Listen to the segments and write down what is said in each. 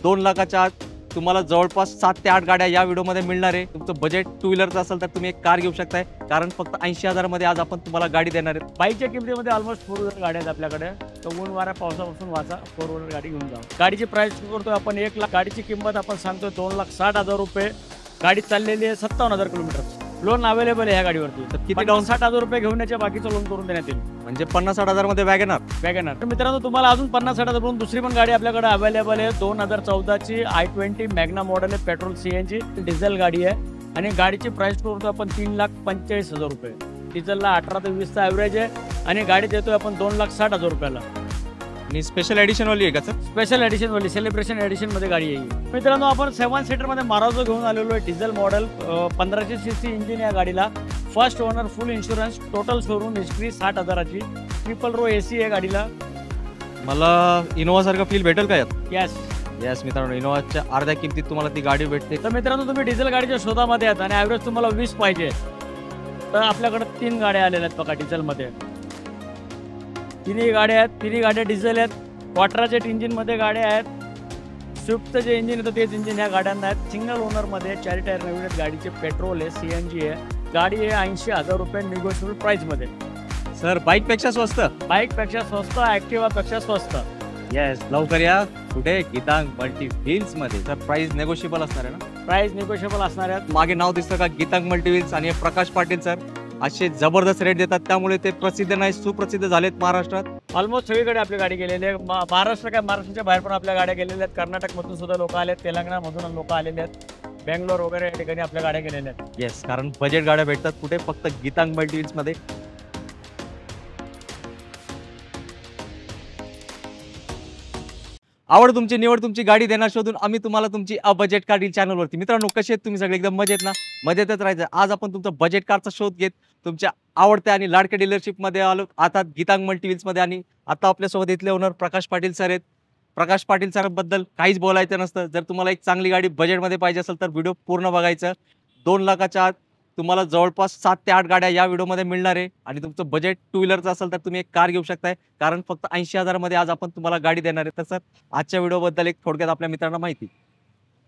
2 लाखाच्या आत तुम्हाला जवळपास 7 ते 8 गाड्या या व्हिडिओमध्ये मिळणार आहे। तुमचं बजेट टू व्हीलरचं असेल तर तुम्ही एक कार घेऊ शकताय, कारण फक्त 80,000 मध्ये आज आपण तुम्हाला गाडी देणार आहे। बाईकच्या किमतीमध्ये ऑलमोस्ट 4 व्हीलर गाड्या आहेत आपल्याकडे, तर ऊन वारा पावसापासून वाचा 4 व्हीलर गाडी घेऊन जा। गाडीची प्राइस करतोय आपण 1 लाख, गाडीची किंमत आपण सांगतोय 2,60,000 रुपये। गाडी चाललेली आहे 57,000 किलोमीटर। लोन अवेलेबल आहे ह्या गाडीवरती, तर किती डाऊन 60,000 रुपये घेऊन याच्या बाकीचं लोन करून देण्यात येईल, म्हणजे 50-60,000 मध्ये वॅगनर। तर मित्रांनो तुम्हाला अजून 50-60,000 रुपये दुसरी पण गाडी आपल्याकडे अवेलेबल आहे। 2014 ची i20 मॅग्ना मॉडेल आहे, पेट्रोल CNG डिझेल गाडी आहे आणि गाडीची प्राइस करतो आपण 3,45,000 रुपये। डिझेलला 18 ते 20चा ॲव्हरेज आहे आणि गाडी देतोय आपण 2,60,000 रुपयाला। आणि स्पेशल एडिशन वाली आहे का सर? स्पेशल एडिशन वाली सेलिब्रेशन एडिशन मध्ये गाडी आहे। मित्रांनो आपण 7 सीटर मध्ये माराजो घेऊन आलेलो आहे, डिझेल मॉडेल 1500 सीसी इंजिन या गाडीला, first owner, full insurance, total showroom history 60,000ची, ट्रिपल रो AC आहे गाडीला। मला इनोवा सारखं फील भेटेल का यात? यस मित्रांनो, इनोवाच्या अर्ध्या किमतीत तुम्हाला ती गाडी भेटते। तर मित्रांनो तुम्ही डिझेल गाडीच्या शोधामध्ये आहात आणि ॲव्हरेज तुम्हाला 20 पाहिजे, तर आपल्याकडे 3 गाड्या आलेल्या आहेत बघा डिझेलमध्ये। तिन्ही गाड्या डिझेल आहेत, क्वार्टरजेट इंजिन मध्ये गाड्या आहेत। स्विफ्टचं जे इंजिन येतं तेच इंजिन ह्या गाड्यांना आहेत। सिंगल ओनर मध्ये 4 टायर नवीन आहेत गाडीचे, पेट्रोल आहे, CNG आहे। गाडी आहे 80,000 रुपये निगोशिएबल प्राइस मध्ये। सर बाईक पेक्षा स्वस्त, ॲक्टिवा पेक्षा स्वस्त। येस, लवकर या। कुठे? गीतांग मल्टी व्हील्स मध्ये। सर प्राइस नेगोशिएबल असणार आहे ना? प्राइस निगोशिएबल असणार आहेत। मागे नाव दिसतं का, गीतांग मल्टी व्हील्स, आणि प्रकाश पाटील सर असे जबरदस्त रेट देतात, त्यामुळे ते प्रसिद्ध नाही सुप्रसिद्ध झालेत महाराष्ट्रात। ऑलमोस्ट सगळीकडे आपली गाडी गेलेली आहे। महाराष्ट्राच्या बाहेर पण आपल्या गाड्या गेलेल्या आहेत। कर्नाटकमधून सुद्धा लोक आले आहेत, तेलंगणामधून लोक आलेले आहेत, बेंगलोर वगैरे या ठिकाणी आपल्या गाड्या गेलेल्या आहेत। येस, कारण बजेट गाड्या भेटतात कुठे? फक्त गीतांग मल्टी व्हील्स मध्ये। आवड तुमची, निवड तुमची, गाडी देणार शोधून आम्ही तुम्हाला तुमची बजेट कार डील चॅनलवरती। मित्रांनो कसे आहेत तुम्ही सगळे? एकदम मजेत ना? मजेतच राहायचं। आज आपण तुमचा बजेट कारचा शोध घेत तुमच्या आवडत्या आणि लाडक्या डीलरशिप मध्ये आलो, आता गीतांग मल्टी व्हील्स मध्ये। आणि आता आपल्यासोबत इथले ओनर प्रकाश पाटील सर आहेत। प्रकाश पाटील सरांबद्दल काहीच बोलायचं नसतं। जर तुम्हाला एक चांगली गाडी बजेटमध्ये पाहिजे असेल तर व्हिडिओ पूर्ण बघायचं। 2 लाखाच्या आत तुम्हाला जवळपास 7 ते 8 गाड्या या व्हिडिओमध्ये मिळणार आहे, आणि तुमचं बजेट टू व्हीलरचं असेल तर तुम्ही एक कार घेऊ शकताय, कारण फक्त 80,000 मध्ये आज आपण तुम्हाला गाडी देणार आहे। तर सर आजच्या व्हिडिओबद्दल एक थोडक्यात आपल्या मित्रांना माहिती।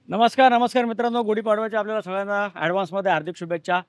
नमस्कार मित्रांनो, गुढीपाडव्याच्या आपल्याला सगळ्यांना ॲडव्हान्समध्ये हार्दिक शुभेच्छा।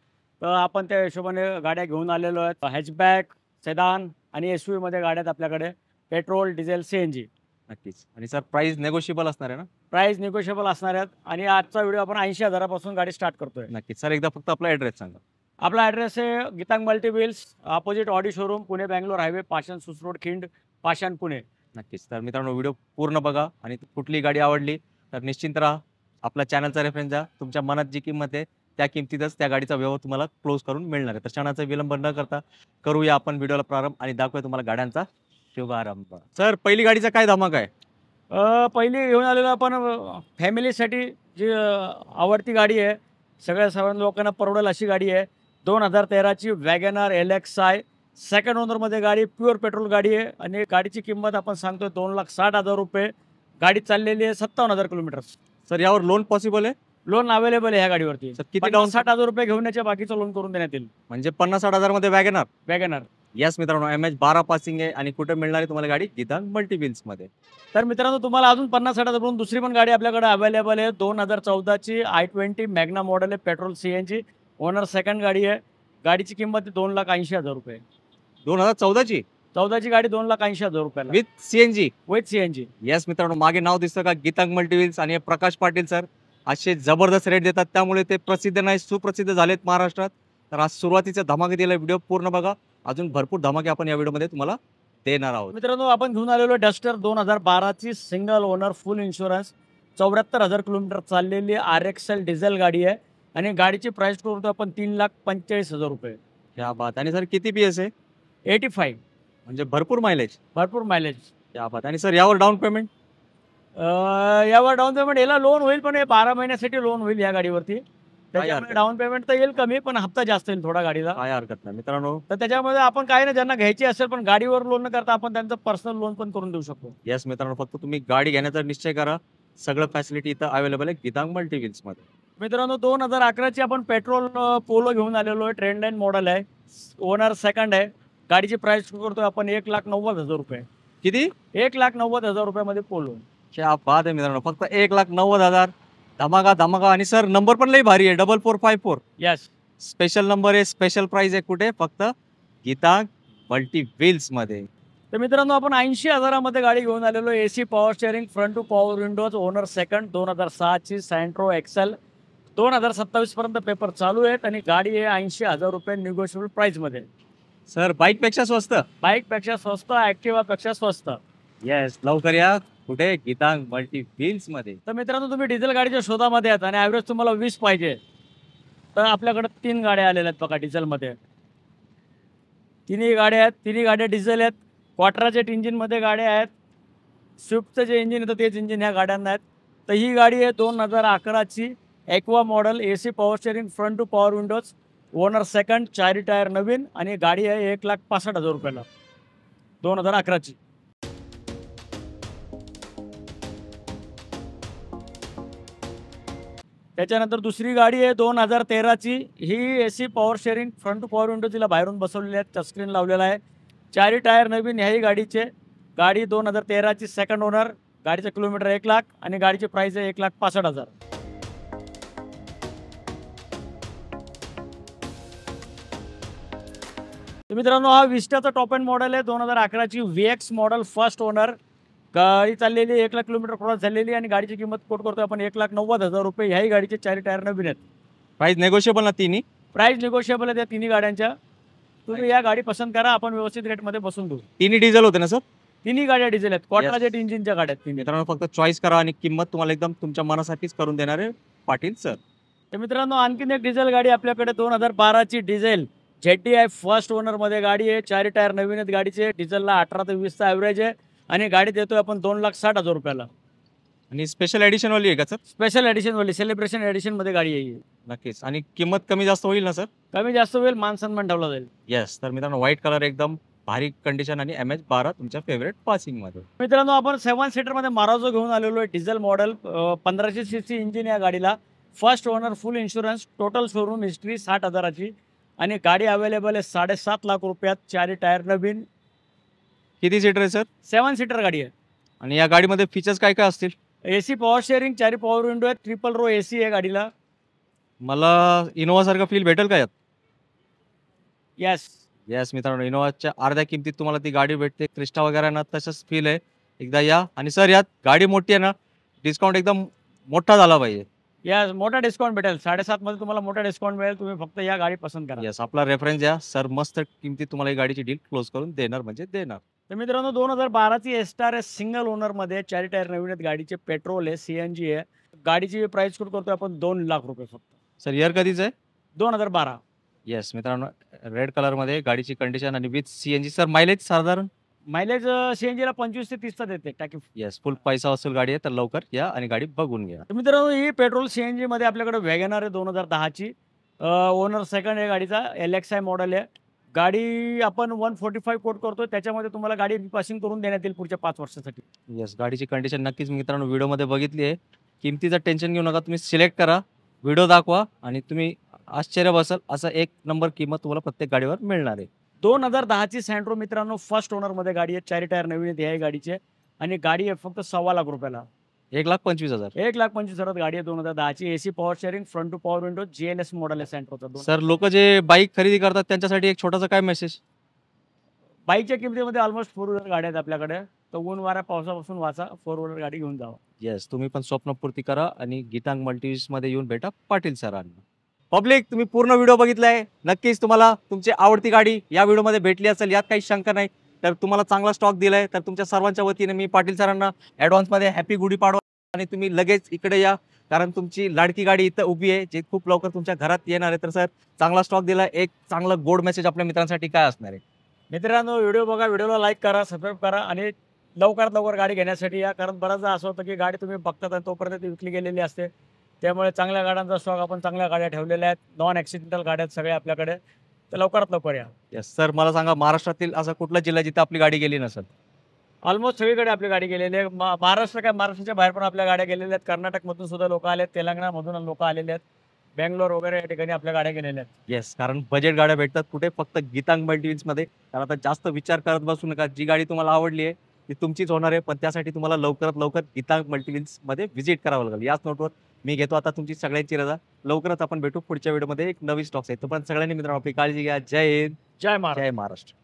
तर आपण त्या हिशोबाने गाड्या घेऊन आलेलो आहेत। हॅचबॅक, सेडान आणि SUV मध्ये गाड्या आहेत आपल्याकडे, पेट्रोल, डिझेल, CNG। नक्कीच। आणि सर प्राइस नेगोशिएबल असणार आहे ना? प्राइस निगोशिएबल असणार आहेत आणि आजचा व्हिडिओ आपण 80,000 पासून गाडी स्टार्ट करतोय। नक्कीच सर, एकदा फक्त आपला ॲड्रेस सांगा। आपला ॲड्रेस आहे Geetang multi wheels, opposite Audi showroom, Pune Bangalore highway, Pashan Sus road, Khind, Pashan, Pune. नक्कीच। तर मित्रांनो व्हिडिओ पूर्ण बघा, आणि कुठली गाडी आवडली तर निश्चिंत राहा, आपल्या चॅनलचा रेफरन्स द्या। तुमच्या मनात जी किंमत आहे त्या किमतीतच त्या गाडीचा व्यवहार तुम्हाला क्लोज करून मिळणार आहे। तर क्षणाचा विलंब न करता करूया आपण व्हिडिओला प्रारंभ आणि दाखवूया तुम्हाला गाड्यांचा शुभारंभ। सर पहिली गाडीचा काय धमाका आहे? पहिली घेऊन आलेलो आपण फॅमिलीसाठी जी आवडती गाडी आहे, सगळ्या लोकांना परवडेल अशी गाडी आहे। 2013 ची वॅगनर LXi, सेकंड ओनरमध्ये गाडी, प्युअर पेट्रोल गाडी आहे आणि गाडीची किंमत आपण सांगतोय 2,60,000 रुपये। गाडी चाललेली आहे 57,000 किलोमीटर। सर यावर लोन पॉसिबल आहे? लोन अवेलेबल आहे ह्या गाडीवरती। सर किती डाऊन? 60,000 रुपये घेऊन याच्या बाकीचं लोन करून देण्यात येईल, म्हणजे 50-60,000 मध्ये वॅगनर। येस मित्रांनो, MH12 पासिंग आहे, आणि कुठे मिळणार आहे तुम्हाला गाडी? गीतांग मल्टी व्हील्स मध्ये। तर मित्रांनो तुम्हाला अजून 50-60,000 रुपये दुसरी पण गाडी आपल्याकडे अवेलेबल आहे। 2014 ची i20 मॅग्ना मॉडेल आहे, पेट्रोल CNG, ओनर सेकंड गाडी आहे। गाडीची किंमत 2,80,000 रुपये। 2014 ची? 14 ची गाडी 2,80,000 रुपयाला विथ CNG। येस मित्रांनो, मागे नाव दिसतं का, गीतांग मल्टी व्हील्स, आणि प्रकाश पाटील सर असे जबरदस्त रेट देतात, त्यामुळे ते प्रसिद्ध नाही सुप्रसिद्ध झालेत महाराष्ट्रात। तर आज सुरुवातीचा धमाके दिला, व्हिडिओ पूर्ण बघा, अजून भरपूर धमाके आपण या व्हिडिओमध्ये तुम्हाला देणार आहोत। मित्रांनो आपण घेऊन आलेलो डस्टर 2012 ची single owner, full insurance, 74,000 kilometre चाललेली RXL डिझेल गाडी आहे आणि गाडीची प्राइस करतो आपण 3,45,000 रुपये। क्या बात। आणि सर किती PS आहे? 85, म्हणजे भरपूर मायलेज। क्या बात। आणि सर यावर डाऊन पेमेंट? याला लोन होईल, पण 12 महिन्यासाठी लोन होईल या गाडीवरती। त्याच्यामुळे डाऊन पेमेंट तर येईल कमी, पण हप्ता जास्त येईल थोडा गाडीला। काय हरकत नाही मित्रांनो। तर त्याच्यामध्ये आपण काय ना, ज्यांना घ्यायची असेल पण गाडीवर लोन न करता आपण त्यांचं पर्सनल लोन पण करून देऊ शकतो। येस मित्रांनो, फक्त तुम्ही गाडी घेण्याचा निश्चय करा, सगळं फॅसिलिटी इथं अवेलेबल आहे गीतांग मल्टी व्हील्स मध्ये। मित्रांनो 2011 ची आपण पेट्रोल पोलो घेऊन आलेलो आहे, ट्रेंड लाईन मॉडेल आहे, ओनर सेकंड आहे। गाडीची प्राइस करतोय आपण 1,90,000 रुपये। किती? 1,90,000 रुपयामध्ये पोलो। क्या बात आहे मित्रांनो, फक्त 1,90,000 धमाका धमाका. आणि सर नंबर पण लई भारी आहे, 4454. यस. स्पेशल नंबर आहे, स्पेशल प्राइस आहे. कुठे? फक्त गीतांग मल्टी व्हील्स मध्ये. तर मित्रांनो आपण 80,000मध्ये गाडी घेऊन आलेलो. AC power steering, front two power windows, owner second, 2006 ची सँट्रो एक्सेल. 2027 पर्यंत पेपर चालू आहेत आणि गाडी आहे 80,000 रुपये निगोशिएबल प्राइस मध्ये. सर बाईक पेक्षा स्वस्त, बाईक पेक्षा स्वस्त, ऍक्टिवा पेक्षा स्वस्त. येस, लवकर या. कुठे? गीतांग मल्टी व्हील्स मध्ये. तर मित्रांनो तुम्ही डिझेल गाडीच्या शोधामध्ये आहात आणि ॲव्हरेज तुम्हाला 20 पाहिजे, तर आपल्याकडे 3 गाड्या आलेल्या आहेत बघा डिझेलमध्ये. तिन्ही गाड्या डिझेल आहेत. क्वार्टराजेट इंजिनमध्ये गाड्या आहेत. स्विफ्टचं जे इंजिन येतं तेच इंजिन ह्या गाड्यांना आहेत. तर ही गाडी आहे 2011ची Aqua model, AC power steering, front two power windows, owner second, 4 tyre नवीन आणि गाडी आहे 1,65,000 रुपयाला, 2011ची. त्याच्यानंतर दुसरी गाडी आहे 2013ची. ही AC power steering, front two power window तिला बाहेरून बसवलेली आहे, टचस्क्रीन लावलेला आहे, 4 टायर नवीन ह्याही गाडीचे. गाडी 2013ची, सेकंड ओनर. गाडीचं किलोमीटर 1,00,000 आणि गाडीची प्राइस आहे 1,65,000. तर मित्रांनो हा विस्टाचा टॉप एंड मॉडेल आहे, 2011ची VX मॉडेल, फर्स्ट ओनर. गाडी चाललेली 1,00,000 किलोमीटर क्रॉस झालेली आणि गाडीची किंमत कोट करतोय आपण 1,90,000 रुपये. ह्याही गाडीचे 4 टायर नवीन आहेत. प्राइस नेगोशिएबल ना तिन्ही? प्राइस निगोशिएबल आहे त्या तिन्ही गाड्यांच्या. तुम्ही या गाडी पसंत करा, आपण व्यवस्थित रेटमध्ये बसून देऊ. तिन्ही डिझेल होते ना सर? तिन्ही गाड्या डिझेल आहेत, क्वार्टराजेट इंजिनच्या गाड्या आहेत तिन्ही. मित्रांनो फक्त चॉईस करा आणि किंमत तुम्हाला एकदम तुमच्या मनासाठीच करून देणार आहे पाटील सर. तर मित्रांनो आणखीन एक डिझेल गाडी आपल्याकडे, 2012ची डिझेल ZDI फर्स्ट ओनरमध्ये गाडी आहे, 4 टायर नवीन आहेत गाडीचे. डिझेलला 18 ते 20चा ॲव्हरेज आहे आणि गाडी देतोय आपण 2,60,000 रुपयाला. आणि स्पेशल एडिशन वाली आहे का सर? स्पेशल एडिशनवाली, सेलिब्रेशन एडिशनमध्ये गाडी आहे. नक्कीच. आणि किंमत कमी जास्त होईल ना सर? कमी जास्त होईल, मान सन्मान ठेवला जाईल. येस. तर मित्रांनो व्हाईट कलर एकदम भारी कंडिशन आणि MH12 तुमच्या फेवरेट पासिंग मध्ये. मित्रांनो आपण 7 सीटरमध्ये माराझो घेऊन आलेलो आहे, डिझेल मॉडेल, 1500 सीसी इंजिन या गाडीला, first owner, full insurance, total showroom history 60,000ची आणि गाडी अवेलेबल आहे 7.5 लाख रुपयात, 4 टायर नवीन. किती सीटर आहे सर? 7 सीटर गाडी आहे. आणि या गाडीमध्ये फीचर्स काय काय असतील? AC power steering, 4 power window आहे, ट्रिपल रो एसी आहे गाडीला. मला इनोवा सारखं फील भेटेल का यात? यस. येस मित्रांनो, इनोवाच्या अर्ध्या किमतीत तुम्हाला ती गाडी भेटते. क्रिस्टा वगैरे ना तसंच फील आहे. एकदा या. आणि सर यात गाडी मोठी आहे ना, डिस्काउंट एकदम मोठा झाला पाहिजे. यस, मोठा डिस्काउंट भेटेल. 7.5 मध्ये तुम्हाला मोठा डिस्काउंट मिळेल. तुम्ही फक्त या गाडी पसंत करा. येस, आपला रेफरन्स द्या सर, मस्त किमतीत तुम्हाला ही गाडीची डील क्लोज करून देणार म्हणजे देणार. तर मित्रांनो 2012ची एस्टार आहे, सिंगल ओनरमध्ये, 4 टायर नवीन आहेत गाडीचे, पेट्रोल आहे, CNG आहे. गाडीची प्राइस कोट करतोय आपण 2 लाख रुपये फक्त. सर इयर कधीच आहे? 2012. येस मित्रांनो, रेड कलरमध्ये गाडीची कंडिशन आणि विथ CNG. सर मायलेज साधारण? मायलेज CNGला 25 ते 30चा देते टाकी. येस, फुल पैसा वसूल गाडी आहे. तर लवकर या आणि गाडी बघून घ्या. तर मित्रांनो ही पेट्रोल CNG मध्ये आपल्याकडे वॅगनर आहे, 2010ची, ओनर सेकंड आहे गाडीचा, LXI मॉडेल आहे. गाडी आपण 145 कोट करतोय, त्याच्यामध्ये तुम्हाला गाडी रिपासिंग करून देण्यात येईल पुढच्या 5 वर्षासाठी. येस, गाडीची कंडिशन नक्कीच मित्रांनो व्हिडिओमध्ये बघितली आहे. किमतीचं टेन्शन घेऊ नका, तुम्ही सिलेक्ट करा, व्हिडिओ दाखवा आणि तुम्ही आश्चर्य बसाल. असं एक नंबर किंमत तुम्हाला प्रत्येक गाडीवर मिळणार आहे. 2010ची सँट्रो मित्रांनो, फर्स्ट ओनरमध्ये गाडी आहे, 4 टायर नवीन आहेत ह्याही गाडीचे आणि गाडी आहे फक्त 1.25 लाख रुपयाला. 1,25,000. 1,25,000 गाडी आहे 2010ची. AC power steering, front two power window, GLS model आहे सँट्रोचा. सर लोक जे बाईक खरेदी करतात त्यांच्यासाठी एक छोटासा काय मेसेज? बाईकच्या किमतीमध्ये ऑलमोस्ट 4 व्हीलर गाड्या आहेत आपल्याकडे, तर ऊन वाऱ्या पावसापासून वाचा, 4 व्हीलर गाडी घेऊन जावा. येस, तुम्ही पण स्वप्नपूर्ती करा आणि गीतांग मल्टीमध्ये येऊन भेटा पाटील सरांना. पब्लिक, तुम्ही पूर्ण व्हिडिओ बघितलाय. नक्कीच तुम्हाला तुमची आवडती गाडी या व्हिडिओमध्ये भेटली असेल, यात काही शंका नाही. तर तुम्हाला चांगला स्टॉक दिलाय, तर तुमच्या सर्वांच्या वतीने मी पाटील सरांना ॲडव्हान्समध्ये हॅपी गुढीपाडवा. आणि तुम्ही लगेच इकडे या, कारण तुमची लाडकी गाडी इथं उभी आहे, जे खूप लवकर तुमच्या घरात येणार आहे. तर सर चांगला स्टॉक दिला, एक चांगला गोड मेसेज आपल्या मित्रांसाठी काय असणार आहे? मित्रांनो व्हिडिओ बघा, व्हिडिओला लाईक करा, सबस्क्राईब करा आणि लवकरात लवकर गाडी घेण्यासाठी या. कारण बऱ्याचदा असं होतं की गाडी तुम्ही बघतात आणि तोपर्यंत ती विकली गेलेली असते. त्यामुळे चांगल्या गाड्यांचा स्टॉक, आपण चांगल्या गाड्या ठेवलेल्या आहेत, नॉन ॲक्सिडेंटल गाड्या आहेत सगळ्या आपल्याकडे. तर लवकरात लवकर या. येस सर, मला सांगा महाराष्ट्रातील असा कुठला जिल्हा जिथे आपली गाडी गेली नसेल? ऑलमोस्ट सगळीकडे आपली गाडी गेलेली आहे. महाराष्ट्राच्या बाहेर पण आपल्या गाड्या गेलेल्या आहेत. कर्नाटकमधून सुद्धा लोक आले आहेत, तेलंगणामधून लोक आलेले आहेत, बेंगलोर वगैरे या ठिकाणी आपल्या गाड्या गेलेल्या आहेत. येस, कारण बजेट गाड्या भेटतात कुठे? फक्त गीतांग मल्टीव्हील्समध्ये. तर आता जास्त विचार करत बसू नका, जी गाडी तुम्हाला आवडली आहे ती तुमचीच होणार आहे, पण त्यासाठी तुम्हाला लवकरात लवकर गीता मल्टीव्हील्स मध्ये व्हिजिट करावं लागेल. याच नोटवर मी घेतो आता तुमची सगळ्यांची रजा. लवकरच आपण भेटू पुढच्या व्हिडिओमध्ये एक नवीन स्टॉक्स आहे. तोपर्यंत सगळ्यांनी मित्रांनो आपली काळजी घ्या. जय हिंद, जय महाराज. जय महाराष्ट्र.